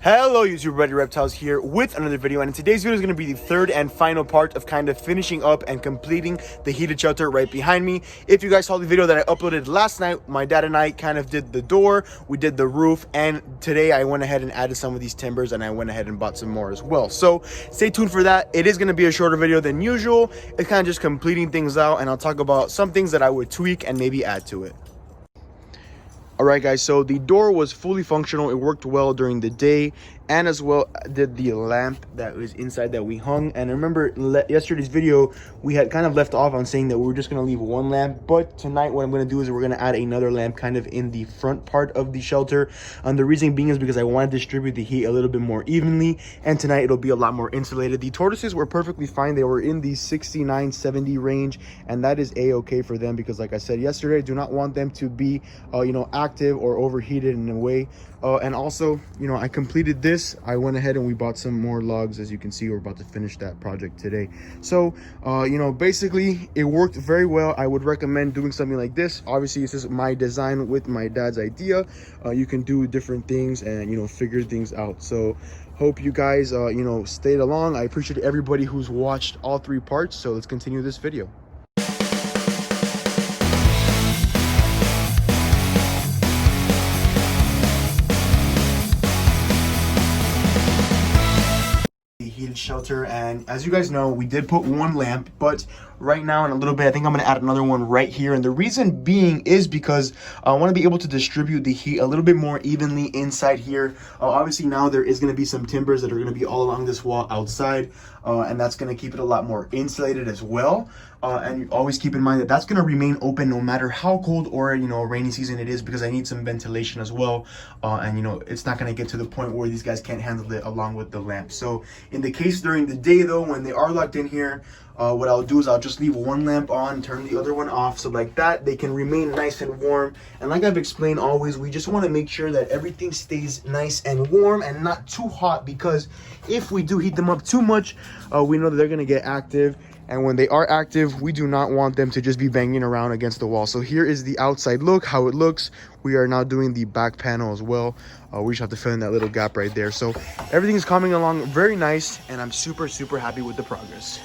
Hello YouTube, Ready Reptiles here with another video, and in today's video is going to be the third and final part of kind of finishing up and completing the heated shelter right behind me. If you guys saw the video that I uploaded last night, my dad and I kind of did the door, we did the roof, and today I went ahead and added some of these timbers and I went ahead and bought some more as well. So stay tuned for that. It is going to be a shorter video than usual. It's kind of just completing things out, and I'll talk about some things that I would tweak and maybe add to it. Alright guys, so the door was fully functional. It worked well during the day, and as well did the lamp that was inside that we hung. And I remember yesterday's video, we had kind of left off on saying that we were just going to leave one lamp, but tonight what I'm going to do is we're going to add another lamp kind of in the front part of the shelter. And the reason being is because I want to distribute the heat a little bit more evenly, and tonight it'll be a lot more insulated. The tortoises were perfectly fine. They were in the 69-70 range, and that is a-okay for them because, like I said yesterday, I do not want them to be active or overheated in a way. And also, I completed this. I went ahead and we bought some more logs. As you can see, we're about to finish that project today. So basically it worked very well. I would recommend doing something like this. Obviously, this is my design with my dad's idea. You can do different things and figure things out. So hope you guys stayed along. I appreciate everybody who's watched all three parts. So let's continue this video. Heated shelter, and as you guys know, we did put one lamp, but right now in a little bit I think I'm going to add another one right here. And the reason being is because I want to be able to distribute the heat a little bit more evenly inside here. Obviously now there is going to be some timbers that are going to be all along this wall outside, and that's going to keep it a lot more insulated as well. And always keep in mind that that's going to remain open no matter how cold or rainy season it is, because I need some ventilation as well. And it's not going to get to the point where these guys can't handle it along with the lamp. So in the case during the day though, when they are locked in here, what I'll do is I'll just leave one lamp on, turn the other one off, so like that they can remain nice and warm. And like I've explained always, we just want to make sure that everything stays nice and warm and not too hot, because if we do heat them up too much, we know that they're going to get active. And when they are active, we do not want them to just be banging around against the wall. So here is the outside look, how it looks. We are now doing the back panel as well. We just have to fill in that little gap right there. So everything is coming along very nice, and I'm super happy with the progress.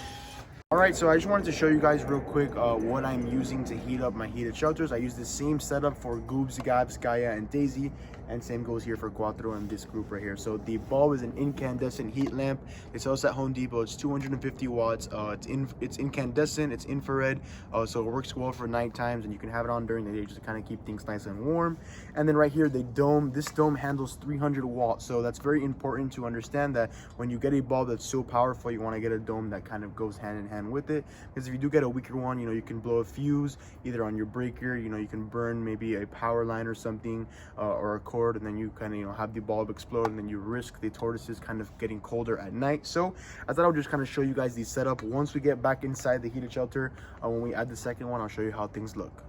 All right, so I just wanted to show you guys real quick what I'm using to heat up my heated shelters. I use the same setup for Goobs, Gabs, Gaia, and Daisy, and same goes here for Cuatro and this group right here. So the bulb is an incandescent heat lamp. It sells at Home Depot. It's 250 watts. It's incandescent, it's infrared, so it works well for night times, and you can have it on during the day just to kind of keep things nice and warm. And then right here, the dome. This dome handles 300 watts, so that's very important to understand that when you get a bulb that's so powerful, you want to get a dome that kind of goes hand in hand with it, because if you do get a weaker one, you can blow a fuse either on your breaker, you can burn maybe a power line or something, or a cord, and then you kind of have the bulb explode, and then you risk the tortoises kind of getting colder at night. So I thought I would just kind of show you guys the setup. Once we get back inside the heated shelter, when we add the second one, I'll show you how things look.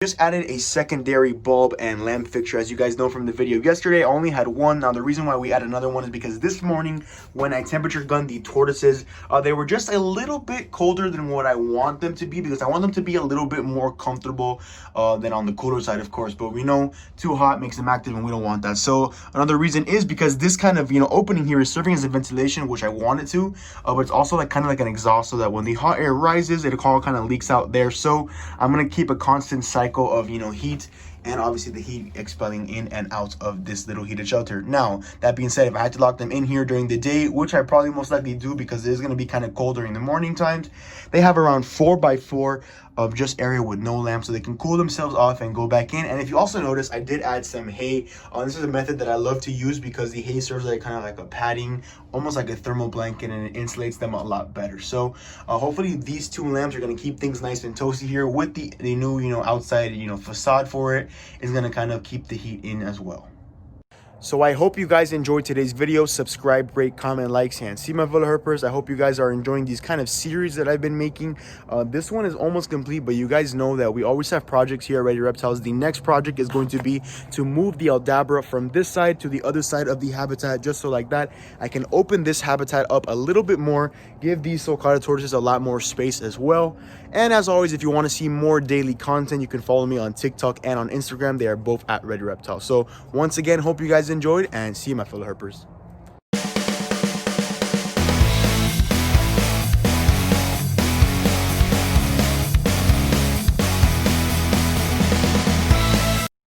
Just added a secondary bulb and lamp fixture. As you guys know from the video yesterday, I only had one. Now the reason why we added another one is because this morning when I temperature gunned the tortoises, they were just a little bit colder than what I want them to be, because I want them to be a little bit more comfortable than on the cooler side, of course. But we know too hot makes them active, and we don't want that. So another reason is because this kind of opening here is serving as a ventilation, which I want it to, but it's also kind of like an exhaust, so that when the hot air rises, it all kind of leaks out there. So I'm gonna keep a constant cycle of heat, and obviously the heat expelling in and out of this little heated shelter. Now that being said, if I had to lock them in here during the day, which I probably most likely do because it is going to be kind of cold during the morning times, they have around 4x4 of just area with no lamp, so they can cool themselves off and go back in. And if you also notice, I did add some hay. This is a method that I love to use because the hay serves like kind of like a padding, almost like a thermal blanket, and it insulates them a lot better. So hopefully these two lamps are going to keep things nice and toasty here with the new outside facade for it. Is going to kind of keep the heat in as well. So I hope you guys enjoyed today's video. Subscribe, rate, comment, likes, and see my fellow herpers. I hope you guys are enjoying these kind of series that I've been making. This one is almost complete, but you guys know that we always have projects here at Ready Reptiles. The next project is going to be to move the Aldabra from this side to the other side of the habitat, just so like that I can open this habitat up a little bit more, give these Sulcata tortoises a lot more space as well. And as always, if you want to see more daily content, you can follow me on TikTok and on Instagram. They are both at Ready Reptiles. So once again, hope you guys enjoyed, and see you, my fellow herpers.